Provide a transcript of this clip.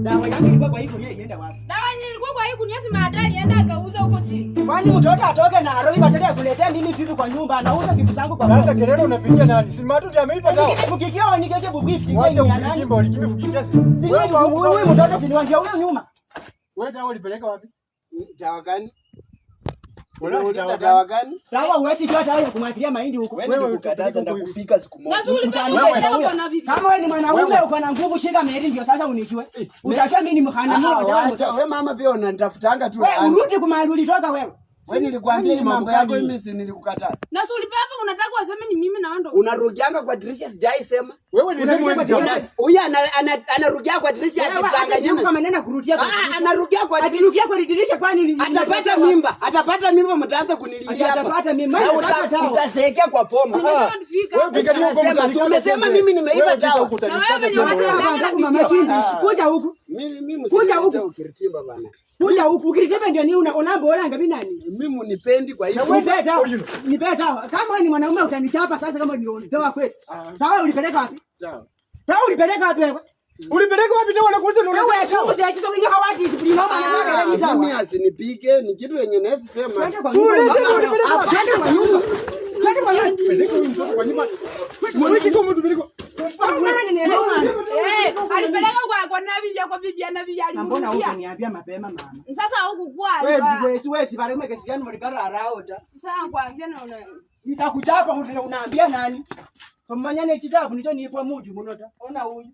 Dawa yangu ilikuwa kwa hii gunia imeenda wapi? Dawa ilikuwa kwa hii gunia si madai enda akauza huko chini. Kwani mtoto atoke na Aroi batali akuletea mimi vitu kwa nyumba, anauza vitu zangu kwa sasa kelele unapigia nani? Si matu ndio ameipa dawa. Nikifukikia au nigege bugifi Wacha ukimbo ulikimifukikia si. Si wewe mtoto si niwangia huyo nyuma. Wewe dawa ulipeleka wapi? Dawa gani? Unataka dawa gani? Dawa huwezi toa dawa ya kumwagilia mahindi huko. Wewe ukataza na kupika siku moja. Na ulipeleka dawa na bibi. Kama wewe ni mwanaume uko na nguvu, shika mahindi ndio sasa unijue. Utafia mimi ni mkhanamua wa dawa. Wewe mama pia unanitafutanga tu. Wewe urudi kumali ulitoka wewe. Wewe nilikwambia hii mambo yako mimi si nilikukataza. Na ulipe hapa unataka waseme ni mimi na ndo. Unarudianga kwa dirisha sijai sema. Wewe ni sema huyu anarudia kwa dirisha akitanganyana. Kama nenda kurudia kwa anarudia kwa dirisha. Akirudia kwa dirisha kwani atapata mimba mtaanza kunilindia hapa. Atapata mimba utasekea kwa poma. wewe pigania huko mtanisema. Umesema mimi nimeiba dawa. Na wewe wenye mama chini. Kuja huku. Mimi kuja huku ukiritimba bana. Kuja huku ukiritimba ndio ni unaomba olanga mimi nani? Mimi unipendi kwa hivyo. Nipe dawa. Kama wewe ni mwanaume utanichapa sasa kama ni dawa kweli. Dawa ulipeleka wapi? Dawa ulipeleka wapi wewe? Ulipeleka wapi dawa nakuuza na wewe sio sasa hizo kinyo hawati discipline mama. Mimi asinipige ni kitu yenye naweza sema. Ulipeleka wapi? Kwa nyumba. Peleka huyu mtoto kwa nyumba. Mwishi kama mtu peleka. Alipeleka kwa nabii ya kwa bibi na bibi alimwambia. Mbona huko niambia mapema mama? Sasa huku kwa. Wewe si pale umekesiana mlikara araota. Sasa kwambia na una. Nitakuchapa unaambia nani? Kwa manyane kitabu nicho nipo muju munota. Ona huyu.